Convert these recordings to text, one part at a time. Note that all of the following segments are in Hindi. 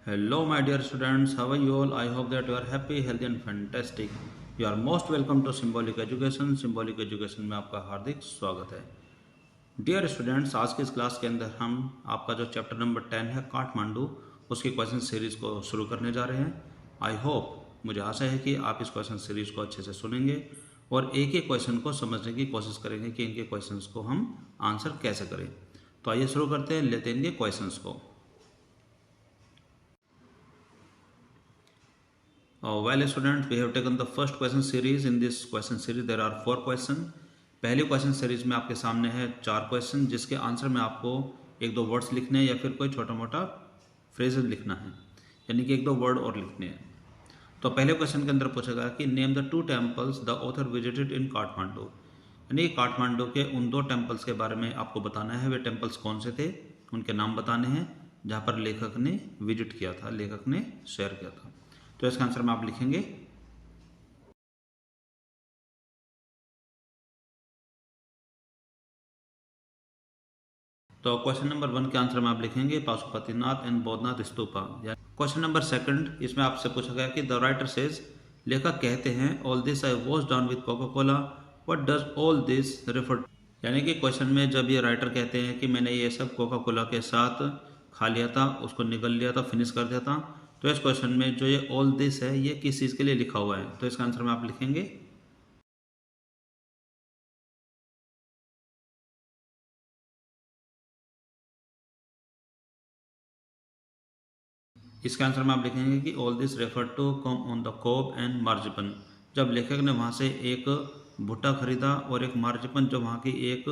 Hello, my dear students. How are you all? I hope that you are happy, healthy, and fantastic. You are most welcome to Symbolic Education. Symbolic Education में आपका हार्दिक स्वागत है. डियर स्टूडेंट्स, आज की इस क्लास के अंदर हम आपका जो चैप्टर नंबर 10 है काठमांडू, उसकी क्वेश्चन सीरीज को शुरू करने जा रहे हैं. आई होप, मुझे आशा है कि आप इस क्वेश्चन सीरीज को अच्छे से सुनेंगे और एक एक क्वेश्चन को समझने की कोशिश करेंगे कि इनके क्वेश्चंस को हम आंसर कैसे करें. तो आइए शुरू करते हैं, लेते हैं इनके क्वेश्चंस को. Well, students, we have taken the first question series. In this question series, there are 4 questions. पहली क्वेश्चन सीरीज में आपके सामने है 4 क्वेश्चन, जिसके आंसर में आपको एक दो वर्ड्स लिखने हैं या फिर कोई छोटा मोटा फ्रेजेस लिखना है, यानी कि एक दो वर्ड और लिखने हैं. तो पहले क्वेश्चन के अंदर पूछेगा कि name the 2 temples the author visited in Kathmandu, यानी काठमांडू के उन 2 टेम्पल्स के बारे में आपको बताना है. वे टेम्पल्स कौन से थे, उनके नाम बताने हैं जहाँ पर लेखक ने विजिट किया था, लेखक ने शेयर किया था. तो इसका आंसर में आप लिखेंगे तो क्वेश्चन नंबर 1 के आंसर में आप लिखेंगे Pashupatinath and Boudhanath stupa. Question number 2, इसमें आपसे पूछा गया कि द राइटर सेज, लेखक कहते हैं all this I wash down with Coca Cola, what does all this refer. यानी कि क्वेश्चन में जब ये राइटर कहते हैं कि मैंने ये सब कोका कोला के साथ खा लिया था, उसको निगल लिया था, फिनिश कर दिया था, तो इस क्वेश्चन में जो ये ऑल दिस है ये किस चीज़ के लिए लिखा हुआ है. तो इसका आंसर में आप लिखेंगे इसके आंसर में आप लिखेंगे कि all this refer to corn on the cob and marzipan. जब लेखक ने वहाँ से एक भुट्टा खरीदा और एक मार्जिपन जो वहाँ की एक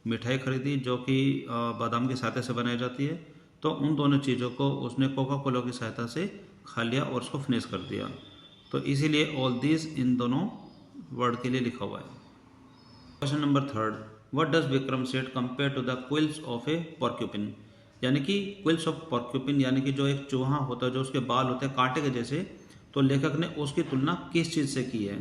मिठाई खरीदी जो कि बादाम की सहायता से बनाई जाती है, तो उन दोनों चीज़ों को उसने कोका कोला की सहायता से खा लिया और उसको फिनिश कर दिया. तो इसीलिए ऑल दिस इन दोनों वर्ड के लिए लिखा हुआ है. Question number 3, what does Vikram Seth compare to the quills of a porcupine. यानी कि क्विल्स ऑफ पॉर्क्यूपिन यानी कि जो एक चूहा होता है, जो उसके बाल होते हैं कांटे के जैसे, तो लेखक ने उसकी तुलना किस चीज़ से की है.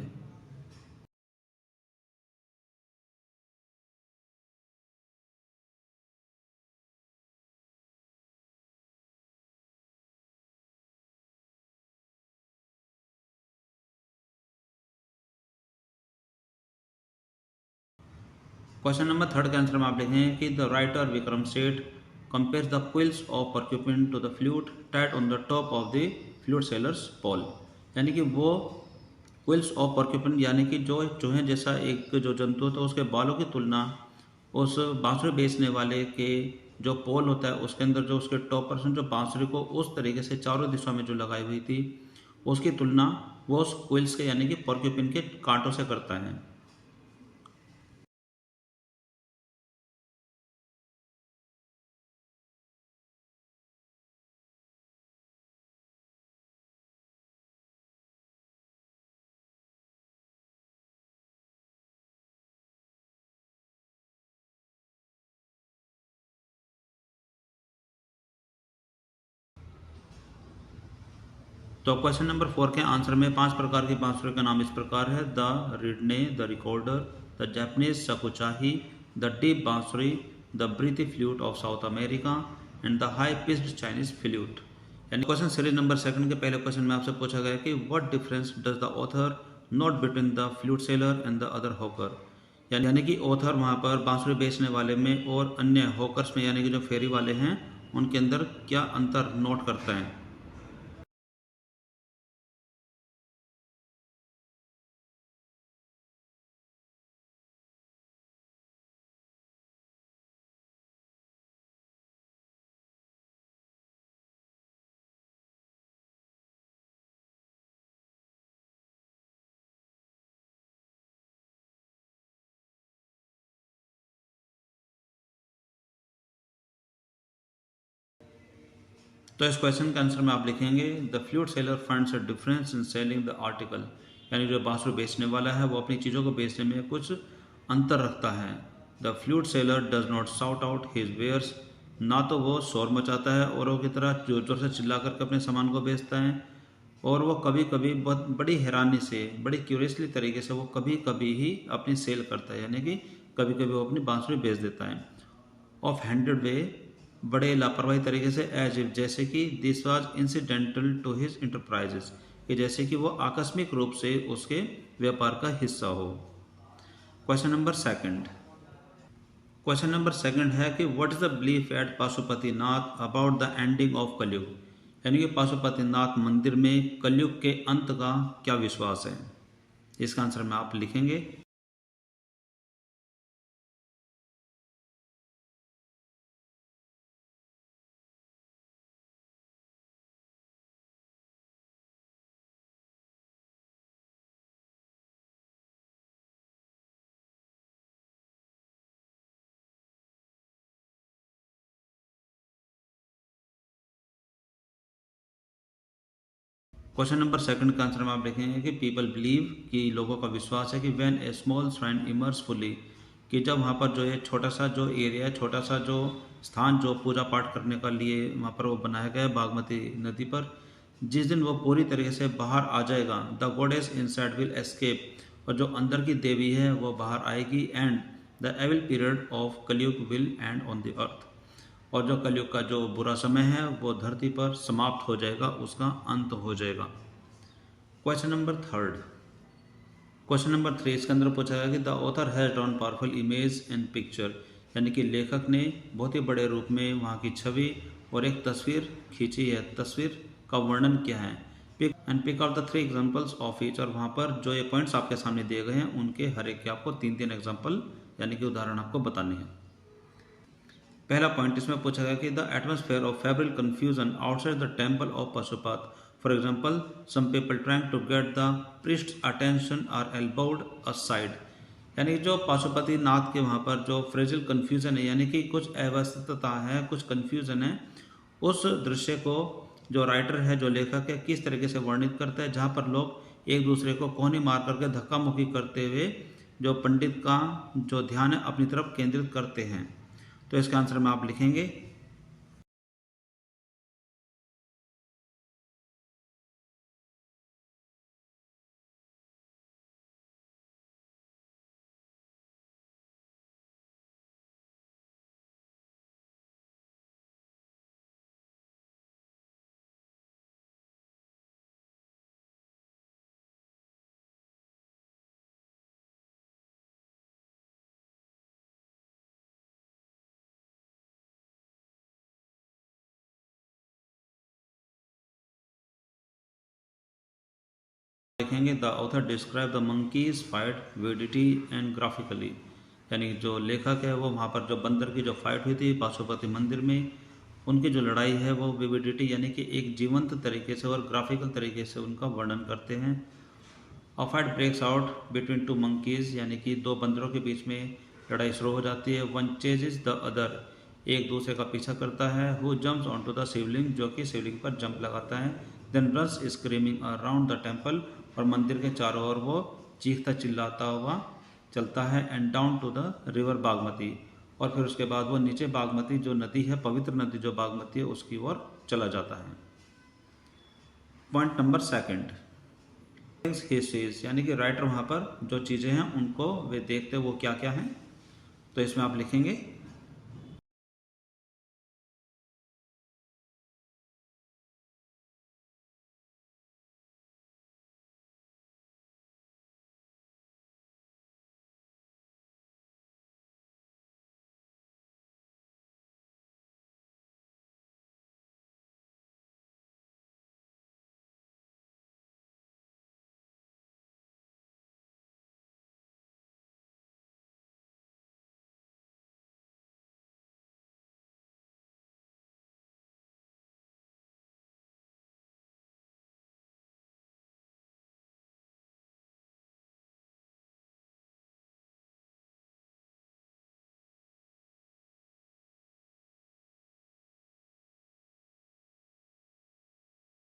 क्वेश्चन नंबर 3 के आंसर में आप लिखें कि the writer Vikram Seth compares the quills of porcupine to the flute tied on the top of the flute seller's pole. यानी कि वो क्विल्स ऑफ पॉर्क्यूपिन यानी कि जो चूहे जैसा एक जो जंतु होता है उसके बालों की तुलना उस बांसुरी बेचने वाले के जो पोल होता है उसके अंदर जो उसके टॉप पर जो बांसुरी को उस तरीके से चारों दिशाओं में जो लगाई हुई थी, उसकी तुलना वो उस क्विल्स के यानी कि पॉर्क्यूपिन के कांटों से करता है. तो क्वेश्चन नंबर 4 के आंसर में 5 प्रकार की बांसुरी का नाम इस प्रकार है: the reed neh, the recorder, the Japanese shakuhachi, the deep bansuri, the breathy flute of South America and the high pitched Chinese flute. यानी क्वेश्चन सीरीज नंबर 2 के पहले क्वेश्चन में आपसे पूछा गया कि what difference does the author note between the flute seller and the other hawker. यानी कि ऑथर वहाँ पर बांसुरी बेचने वाले में और अन्य हॉकर्स में यानी कि जो फेरी वाले हैं उनके अंदर क्या अंतर नोट करता है. तो इस क्वेश्चन के आंसर में आप लिखेंगे the flute seller finds a difference in selling the article. यानी जो बांसुरी बेचने वाला है वो अपनी चीज़ों को बेचने में कुछ अंतर रखता है. The flute seller does not shout out his wares. ना तो वो शोर मचाता है औरों की तरह जोर जोर से चिल्ला करके अपने सामान को बेचता है, और वो कभी कभी बहुत बड़ी हैरानी से, बड़ी क्यूरियसली तरीके से वो कभी कभी ही अपनी सेल करता है, यानी कि कभी कभी वो अपनी बांसुरी बेच देता है. ऑफ हैंडेड वे बड़े लापरवाही तरीके से, एज इफ जैसे कि this was incidental to his enterprises, कि जैसे कि वो आकस्मिक रूप से उसके व्यापार का हिस्सा हो। Question number second. Question number second है कि what is the belief at Pashupatinath about the ending of Kalyug, यानी कि पाशुपतिनाथ मंदिर में कलयुग के अंत का क्या विश्वास है। इसका आंसर में आप लिखेंगे। क्वेश्चन नंबर सेकंड का आंसर में आप लिखेंगे कि पीपल बिलीव, कि लोगों का विश्वास है कि when A small shrine immerse fully, कि जब वहाँ पर जो है छोटा सा जो एरिया, छोटा सा जो स्थान जो पूजा पाठ करने का लिए वहाँ पर वो बनाया गया है बागमती नदी पर, जिस दिन वो पूरी तरीके से बाहर आ जाएगा, the goddess inside will escape, और जो अंदर की देवी है वो बाहर आएगी, and the evil period of Kalyug will end on the earth, और जो कलयुग का जो बुरा समय है वो धरती पर समाप्त हो जाएगा, उसका अंत हो जाएगा। Question number third. Question number 3 इसके अंदर पूछा गया कि the author has drawn powerful image and picture, यानी कि लेखक ने बहुत ही बड़े रूप में वहाँ की छवि और एक तस्वीर खींची है। तस्वीर का वर्णन क्या है। Pick out the 3 examples of each, और वहाँ पर जो ये पॉइंट्स आपके सामने दिए गए हैं उनके हर एक के आपको 3-3 एग्जाम्पल यानी कि उदाहरण आपको बताने हैं। पहला पॉइंट इसमें पूछा गया कि the atmosphere of febrile confusion outside the temple of Pashupat, for example some people trying to get the priest attention are elbowed aside, यानी जो पाशुपति नाथ के वहाँ पर जो फ्रेजिल कन्फ्यूजन है, यानी कि कुछ अव्यवस्थितता है, कुछ कन्फ्यूजन है, उस दृश्य को जो राइटर है, जो लेखक है, किस तरीके से वर्णित करता है, जहाँ पर लोग एक दूसरे को कोहनी मार करके धक्का मुक्की करते हुए जो पंडित का जो ध्यान है अपनी तरफ केंद्रित करते हैं। तो इसका आंसर में आप लिखेंगे। लिखेंगे the author describe the monkeys fight vividly and graphically, यानी जो लेखक है वो वहाँ पर जो बंदर की जो फाइट हुई थी पाशुपति मंदिर में, उनकी जो लड़ाई है वो विविडिटी यानी कि एक जीवंत तरीके से और ग्राफिकल तरीके से उनका वर्णन करते हैं। A fight breaks out between 2 monkeys, यानी कि 2 बंदरों के बीच में लड़ाई शुरू हो जाती है। वन चेजेस द अदर, एक दूसरे का पीछा करता है। Who jumps on to the Shivling, जो कि शिवलिंग पर जंप लगाता है। Then runs screaming around the temple, और मंदिर के चारों ओर वो चीखता चिल्लाता हुआ चलता है। And down to the river Bagmati, और फिर उसके बाद वो नीचे बागमती जो नदी है, पवित्र नदी जो बागमती है, उसकी ओर चला जाता है। पॉइंट नंबर सेकंड, हिस्ट्रीज, यानी कि राइटर वहाँ पर जो चीज़ें हैं उनको वे देखते वो क्या क्या हैं। तो इसमें आप लिखेंगे।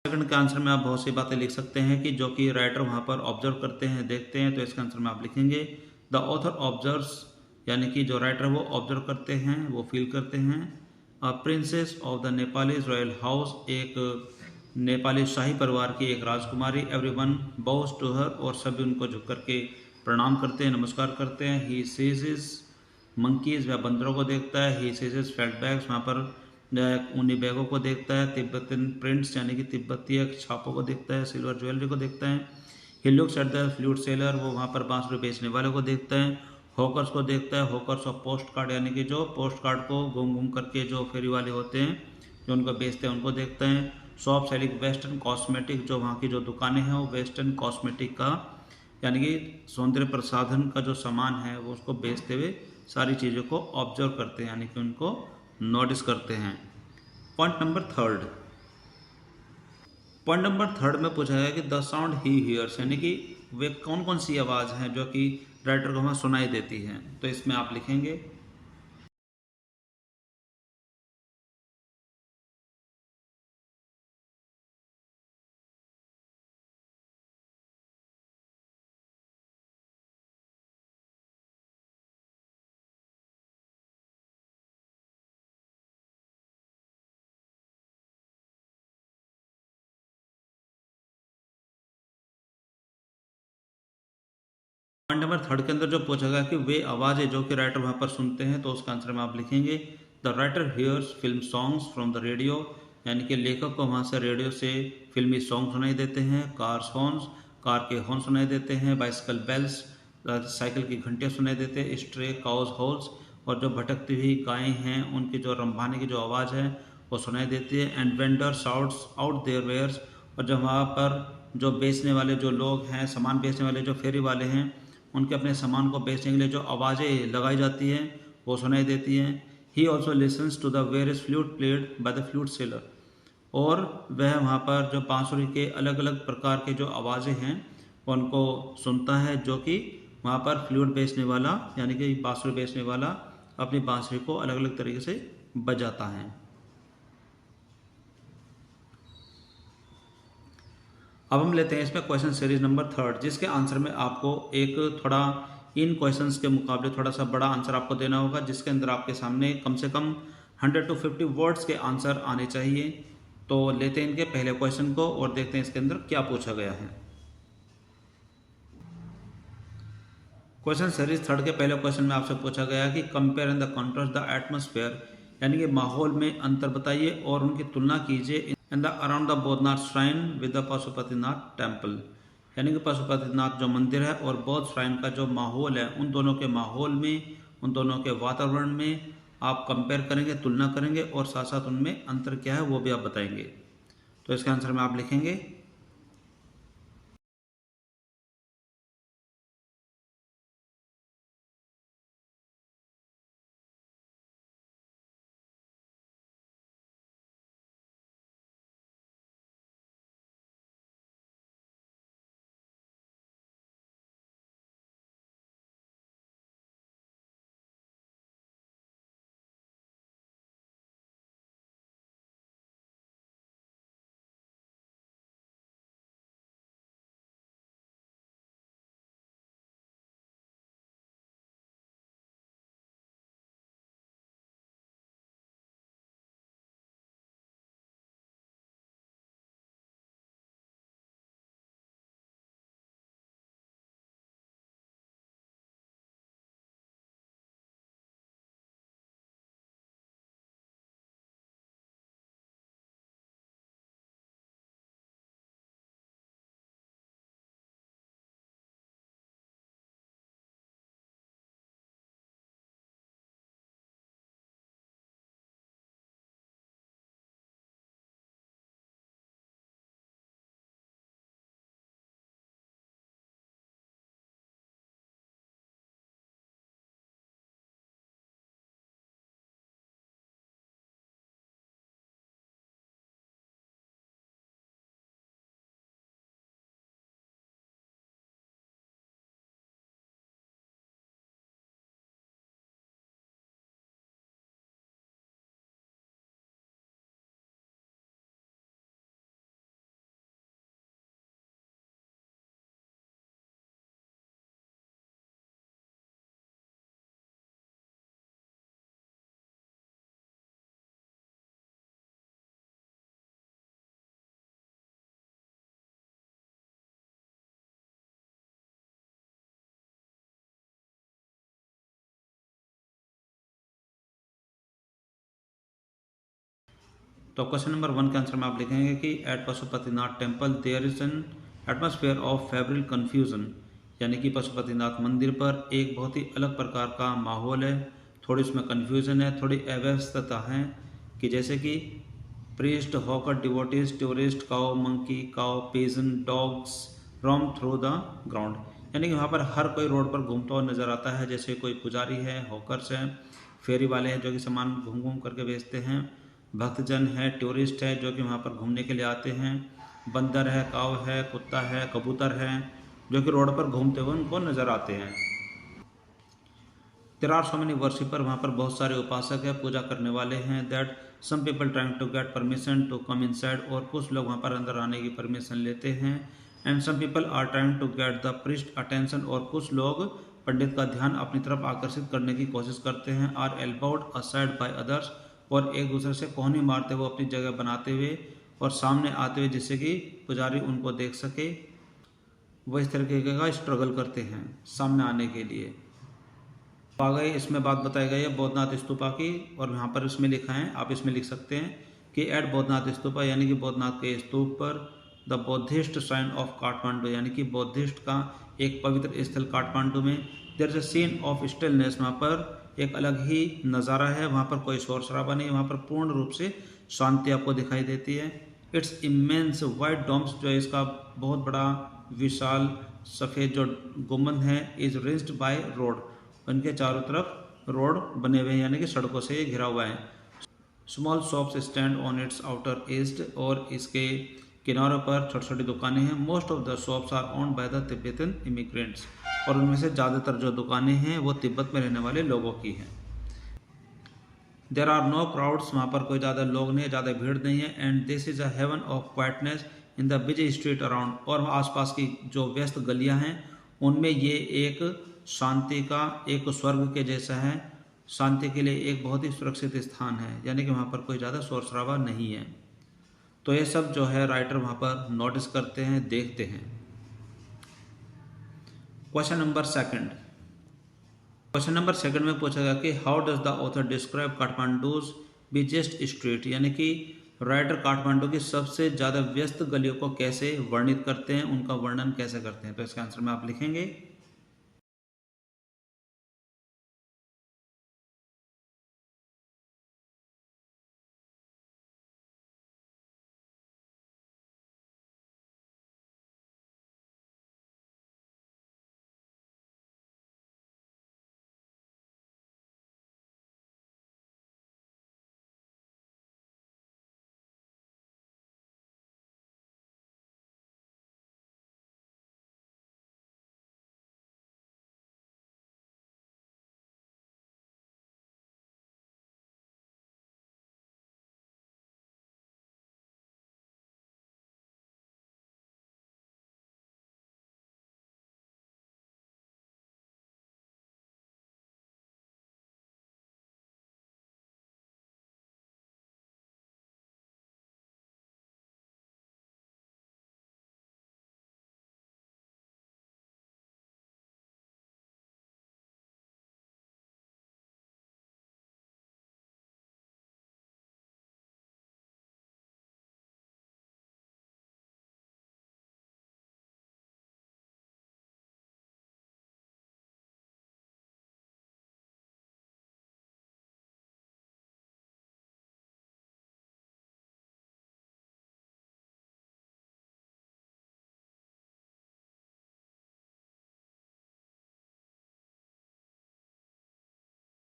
सेकंड के आंसर में आप बहुत सी बातें लिख सकते हैं कि जो कि राइटर वहाँ पर ऑब्जर्व करते हैं, देखते हैं। तो इसका आंसर में आप लिखेंगे द ऑथर ऑब्जर्व्स, यानी कि जो राइटर वो ऑब्जर्व करते हैं, वो फील करते हैं। A princess of the Nepalese royal house, एक नेपाली शाही परिवार की एक राजकुमारी। एवरीवन बोव्स टू हर, और सभी उनको झुक करके प्रणाम करते हैं, नमस्कार करते हैं। ही सीजेस मंकीज, वह बंदरों को देखता है। ही सीजेस फ्लैट बैग्स, वहाँ पर ऊनी बैगों को देखता है, तिब्बतन प्रिंट्स यानी कि तिब्बतीय छापों को देखता है, सिल्वर ज्वेलरी को देखता है। He looks at the flute seller, वो वहाँ पर बांसुरी बेचने वाले को देखता है। हॉकर्स को देखता है, हॉकर्स ऑफ पोस्ट कार्ड यानी कि जो पोस्ट कार्ड को घूम घूम करके जो फेरी वाले होते हैं जो उनको बेचते हैं उनको देखते हैं। शॉप सेलिंग वेस्टर्न कॉस्मेटिक, जो वहाँ की जो दुकानें हैं वो वेस्टर्न कॉस्मेटिक का यानी कि सौंदर्य प्रसाधन का जो सामान है वो उसको बेचते हुए सारी चीज़ों को ऑब्जर्व करते हैं यानी कि उनको नोटिस करते हैं। Point number third, point number third में पूछा गया कि द साउंड ही हियर्स यानी कि वे कौन कौन सी आवाज़ हैं जो कि राइटर को वहाँ सुनाई देती हैं। तो इसमें आप लिखेंगे पॉइंट नंबर थर्ड के अंदर जो पूछा गया कि वे आवाज़ें जो कि राइटर वहाँ पर सुनते हैं, तो उसका आंसर में आप लिखेंगे the writer hears film songs from the radio यानी कि लेखक को वहाँ से रेडियो से फिल्मी सॉन्ग सुनाई देते हैं। कार्स हॉर्न्स, कार के हॉर्न सुनाई देते हैं। बाइसिकल बेल्स, साइकिल की घंटियाँ सुनाई देते हैं। स्ट्रे काउज हॉल्स, और जो भटकती हुई गायें हैं उनकी जो रंभाने की जो आवाज़ है वो सुनाई देती है। And vendor shouts out their wares, और जब वहाँ पर जो बेचने वाले जो लोग हैं, सामान बेचने वाले जो फेरी वाले हैं, उनके अपने सामान को बेचने के लिए जो आवाज़ें लगाई जाती हैं वो सुनाई देती हैं। He also listens to the various flute played by the flute seller, और वह वहाँ पर जो बांसुरी के अलग अलग प्रकार के जो आवाज़ें हैं उनको सुनता है जो कि वहाँ पर फ्लूट बेचने वाला यानी कि बांसुरी बेचने वाला अपनी बांसुरी को अलग अलग तरीके से बजाता है। अब हम लेते हैं इसमें क्वेश्चन सीरीज नंबर थर्ड, जिसके आंसर में आपको एक थोड़ा इन क्वेश्चंस के मुकाबले थोड़ा सा बड़ा आंसर आपको देना होगा, जिसके अंदर आपके सामने कम से कम 100 to 50 वर्ड्स के आंसर आने चाहिए। तो लेते हैं इनके पहले क्वेश्चन को और देखते हैं इसके अंदर क्या पूछा गया है। क्वेश्चन सीरीज थर्ड के पहले क्वेश्चन में आपसे पूछा गया कि compare and the contrast the atmosphere यानी कि माहौल में अंतर बताइए और उनकी तुलना कीजिए in the around the Bodhnath shrine with the Pashupatinath temple, यानी कि पशुपतिनाथ जो मंदिर है और बौद्ध श्राइन का जो माहौल है उन दोनों के माहौल में, उन दोनों के वातावरण में आप कंपेयर करेंगे, तुलना करेंगे और साथ साथ उनमें अंतर क्या है वो भी आप बताएंगे। तो इसके आंसर में आप लिखेंगे तो क्वेश्चन नंबर 1 के आंसर में आप लिखेंगे कि at Pashupatinath temple there is an atmosphere of febrile confusion, यानी कि पशुपतिनाथ मंदिर पर एक बहुत ही अलग प्रकार का माहौल है, थोड़ी उसमें कन्फ्यूजन है, थोड़ी अव्यवस्था है, कि जैसे कि priest, hawker, devotees, tourist, cow, monkey, cow, pigeon, dogs roam through the ground, यानी कि वहाँ पर हर कोई रोड पर घूमता हुआ नजर आता है, जैसे कोई पुजारी है, हॉकर्स हैं, फेरी वाले हैं जो कि सामान घूम घूम करके बेचते हैं, भक्तजन है, टूरिस्ट है जो कि वहाँ पर घूमने के लिए आते हैं, बंदर है, काव है, कुत्ता है, कबूतर है जो कि रोड पर घूमते हुए उनको नजर आते हैं। There are so many worshipper, वहाँ पर बहुत सारे उपासक है, पूजा करने वाले हैं। That some people trying to get permission to come inside, और कुछ लोग वहाँ पर अंदर आने की परमिशन लेते हैं। And some people are trying to get the priest attention, और कुछ लोग पंडित का ध्यान अपनी तरफ आकर्षित करने की कोशिश करते हैं। आर एल्बाउड असाइड बाय अदर्स, और एक दूसरे से कोहनी मारते हुए अपनी जगह बनाते हुए और सामने आते हुए जिससे कि पुजारी उनको देख सके, वो इस तरीके का स्ट्रगल करते हैं सामने आने के लिए। आ गए इसमें बात बताई गई है बौद्धनाथ स्तूपा की, और यहाँ पर इसमें लिखा है, आप इसमें लिख सकते हैं कि एट बौद्धनाथ स्तूपा, यानी कि बौद्धनाथ के स्तूप पर, the Buddhist shrine of Kathmandu, यानी कि बौद्धिस्ट का एक पवित्र स्थल काठमांडू में, there is a scene of stillness, वहाँ पर एक अलग ही नज़ारा है, वहाँ पर कोई शोर शराबा नहीं, वहाँ पर पूर्ण रूप से शांति आपको दिखाई देती है। इट्स इमेंस वाइट डोम्स, जो इसका बहुत बड़ा विशाल सफ़ेद जो गुम्बद है, इज रिंस्ड बाय रोड, उनके चारों तरफ रोड बने हुए हैं, यानी कि सड़कों से ये घिरा हुआ है। Small shops stand on its outer east, और इसके किनारों पर छोटी छोटी दुकानें हैं। Most of the shops are owned by the Tibetan immigrants, और उनमें से ज़्यादातर जो दुकानें हैं वो तिब्बत में रहने वाले लोगों की हैं। देर आर नो क्राउड्स, वहाँ पर कोई ज़्यादा लोग नहीं है, ज़्यादा भीड़ नहीं है। And this is a haven of quietness in the busy street around, और आसपास की जो व्यस्त गलियाँ हैं उनमें ये एक शांति का, एक स्वर्ग के जैसा है, शांति के लिए एक बहुत ही सुरक्षित स्थान है, यानी कि वहाँ पर कोई ज़्यादा शोर शराबा नहीं है। तो ये सब जो है राइटर वहाँ पर नोटिस करते हैं, देखते हैं। Question number second, question number second में पूछा गया कि how does the author describe Kathmandu's biggest street, यानी कि राइटर काठमांडू की सबसे ज़्यादा व्यस्त गलियों को कैसे वर्णित करते हैं, उनका वर्णन कैसे करते हैं। तो इसका आंसर में आप लिखेंगे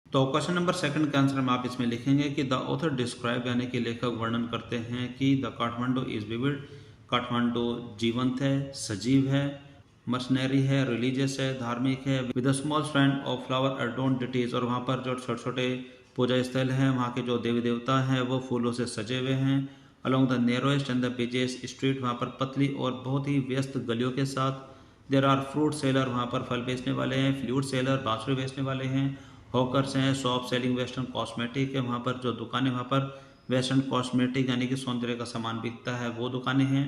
तो क्वेश्चन नंबर सेकंड के आंसर में आप इसमें लिखेंगे कि द ऑथर डिस्क्राइब, यानी कि लेखक वर्णन करते हैं कि the Kathmandu is vivid, Kathmandu जीवंत है, सजीव है, मर्सनरी है, रिलीजियस है, धार्मिक है, with a small shrine of flower adorned deities, और वहाँ पर जो छोटे छोटे पूजा स्थल हैं, वहाँ के जो देवी देवता हैं वो फूलों से सजे हुए हैं। Along the narrowest and the busiest street, वहाँ पर पतली और बहुत ही व्यस्त गलियों के साथ। देर आर फ्रूट सेलर, वहाँ पर फल बेचने वाले हैं, फ्लूट सेलर बांसुरी बेचने वाले हैं, हॉकर्स हैं, शॉप सेलिंग वेस्टर्न कॉस्मेटिक है, वहाँ पर जो दुकानें, वहाँ पर वेस्टर्न कॉस्मेटिक यानी कि सौंदर्य का सामान बिकता है वो दुकानें हैं।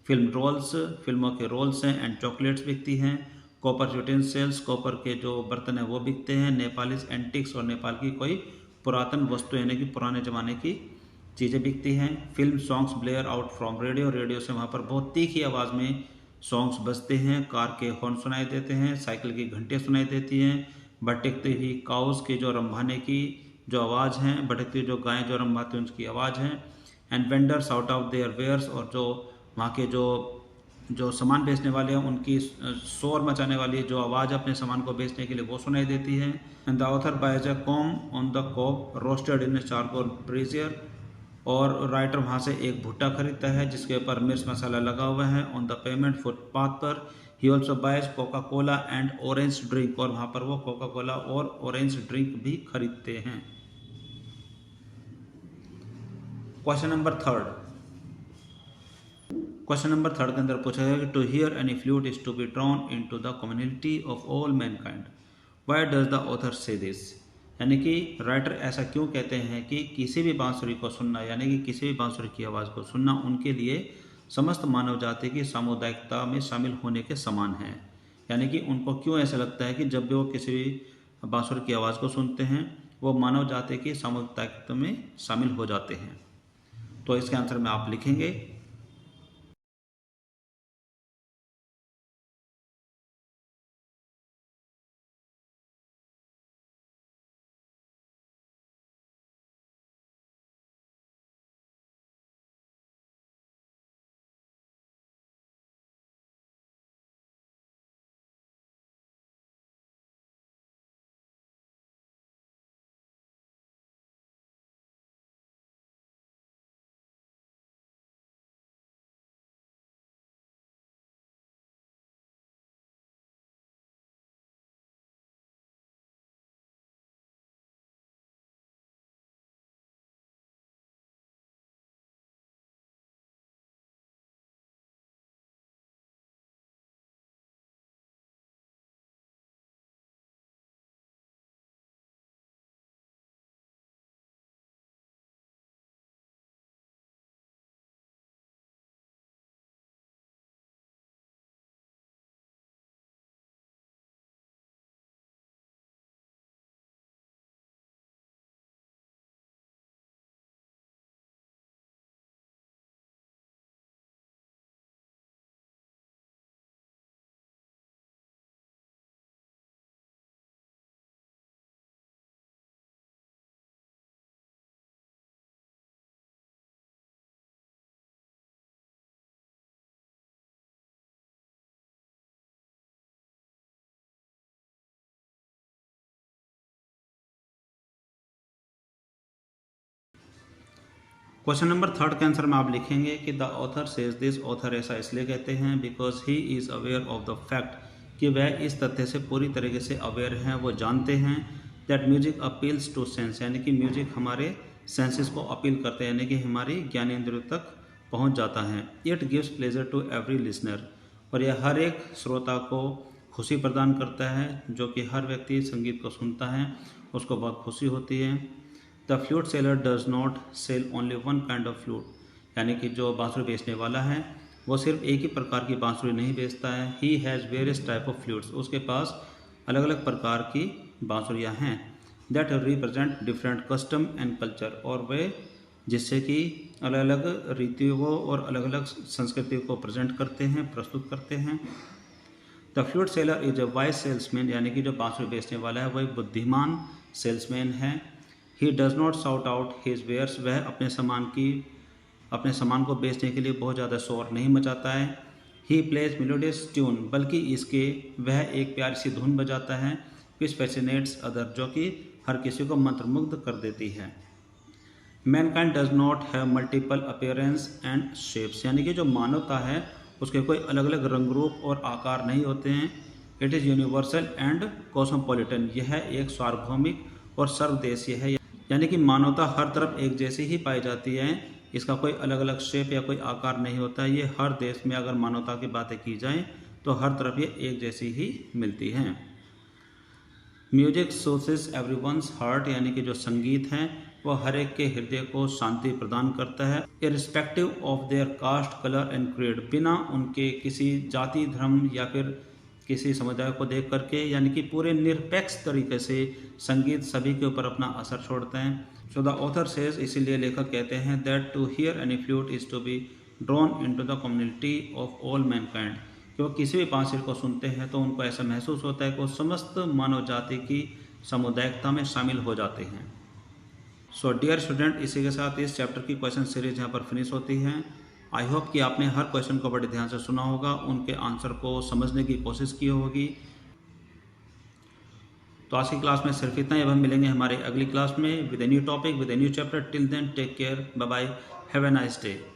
फिल्म रोल्स, फिल्मों के रोल्स हैं, एंड चॉकलेट्स बिकती हैं। कॉपर यूटेंसिल्स, कॉपर के जो बर्तन हैं वो बिकते हैं। नेपालीज एंटिक्स, और नेपाल की कोई पुरातन वस्तु यानी कि पुराने ज़माने की चीज़ें बिकती हैं। Film songs Blair out from radio, radio से वहाँ पर बहुत तीखी आवाज़ में सॉन्ग्स बजते हैं। कार के हॉर्न सुनाई देते हैं, साइकिल की घंटियाँ सुनाई देती हैं। भटकती हुई काउस की जो रंभाने की जो आवाज़ है, भटकती हुई जो गायें जो रंभाती हैं उसकी आवाज़ है। And vendors out of their wares, और जो वहाँ के जो सामान बेचने वाले हैं उनकी शोर मचाने वाली जो आवाज़ अपने सामान को बेचने के लिए वो सुनाई देती है। And the author buys a corn on the cob roasted in charcoal brazier, और राइटर वहाँ से एक भुट्टा खरीदता है जिसके ऊपर मिर्च मसाला लगा हुआ है। ऑन द पेमेंट फुटपाथ पर he also buys Coca Cola and orange drink, और वहाँ पर वो कोका कोला और ऑरेंज ड्रिंक भी खरीदते हैं। Question number third, question number third के अंदर पूछा गया कि to hear any flute is to be drawn into the community of all mankind, why does the author say this. यानी कि राइटर ऐसा क्यों कहते हैं कि किसी भी बांसुरी को सुनना, यानी कि किसी भी बांसुरी की आवाज़ को सुनना उनके लिए समस्त मानव जाति की सामुदायिकता में शामिल होने के समान है। यानी कि उनको क्यों ऐसा लगता है कि जब भी वो किसी भी बांसुरी की आवाज़ को सुनते हैं वो मानव जाति की सामुदायिकता में शामिल हो जाते हैं। तो इसके आंसर में आप लिखेंगे क्वेश्चन नंबर थर्ड के आंसर में आप लिखेंगे कि the author says this, author ऐसा इसलिए कहते हैं because he is aware of the fact कि वह इस तथ्य से पूरी तरीके से अवेयर हैं, वो जानते हैं that music appeals to sense, यानी कि म्यूजिक हमारे सेंसेस को अपील करते हैं, यानी कि हमारी ज्ञानेंद्रियों तक पहुंच जाता है। It gives pleasure to every listener, और यह हर एक श्रोता को खुशी प्रदान करता है। जो कि हर व्यक्ति संगीत को सुनता है उसको बहुत खुशी होती है। The flute seller does not sell only one kind of flute, यानी कि जो बांसुरी बेचने वाला है वो सिर्फ एक ही प्रकार की बांसुरी नहीं बेचता है। He has various type of flutes, उसके पास अलग अलग प्रकार की बांसुरियाँ हैं। That represent different custom and culture, और वे जिससे कि अलग अलग रीतियों को और अलग अलग संस्कृति को प्रेजेंट करते हैं, प्रस्तुत करते हैं। The flute seller is a wise salesman, यानी कि जो बांसुरी बेचने वाला है वह एक बुद्धिमान सेल्समैन है। He does not shout out his wares, वह अपने सामान को बेचने के लिए बहुत ज़्यादा शोर नहीं मचाता है। ही प्लेज मेलोडियस ट्यून, बल्कि इसके वह एक प्यारी सी धुन बजाता है। विच फैसिनेट्स अदर, जो कि हर किसी को मंत्रमुग्ध कर देती है। Mankind does not have multiple appearance and shapes, यानी कि जो मानवता है उसके कोई अलग अलग रंग रूप और आकार नहीं होते हैं। It is universal and cosmopolitan, यह एक सार्वभौमिक और सर्वदेशीय है, यानी कि मानवता हर तरफ एक जैसी ही पाई जाती है। इसका कोई अलग अलग शेप या कोई आकार नहीं होता है। ये हर देश में अगर मानवता की बातें की जाएं तो हर तरफ ये एक जैसी ही मिलती हैं। म्यूजिक सोसेस एवरीवन्स हार्ट, यानी कि जो संगीत है वो हर एक के हृदय को शांति प्रदान करता है। Irrespective of their caste, colour and creed, बिना उनके किसी जाति, धर्म या फिर किसी समुदाय को देख करके, यानी कि पूरे निरपेक्ष तरीके से संगीत सभी के ऊपर अपना असर छोड़ते हैं। सो द ऑथर सेज, इसीलिए लेखक कहते हैं that to hear any flute is to be drawn into the community of all mankind. कि वो किसी भी बांसुरी को सुनते हैं तो उनको ऐसा महसूस होता है कि वो समस्त मानव जाति की सामुदायिकता में शामिल हो जाते हैं। सो डियर स्टूडेंट, इसी के साथ इस चैप्टर की क्वेश्चन सीरीज यहाँ पर फिनिश होती है। आई होप कि आपने हर क्वेश्चन को बड़े ध्यान से सुना होगा, उनके आंसर को समझने की कोशिश की होगी। तो आज की क्लास में सिर्फ इतना ही। अब हम मिलेंगे हमारे अगली क्लास में with a new topic, with a new chapter. Till then take care, bye bye, have a nice day.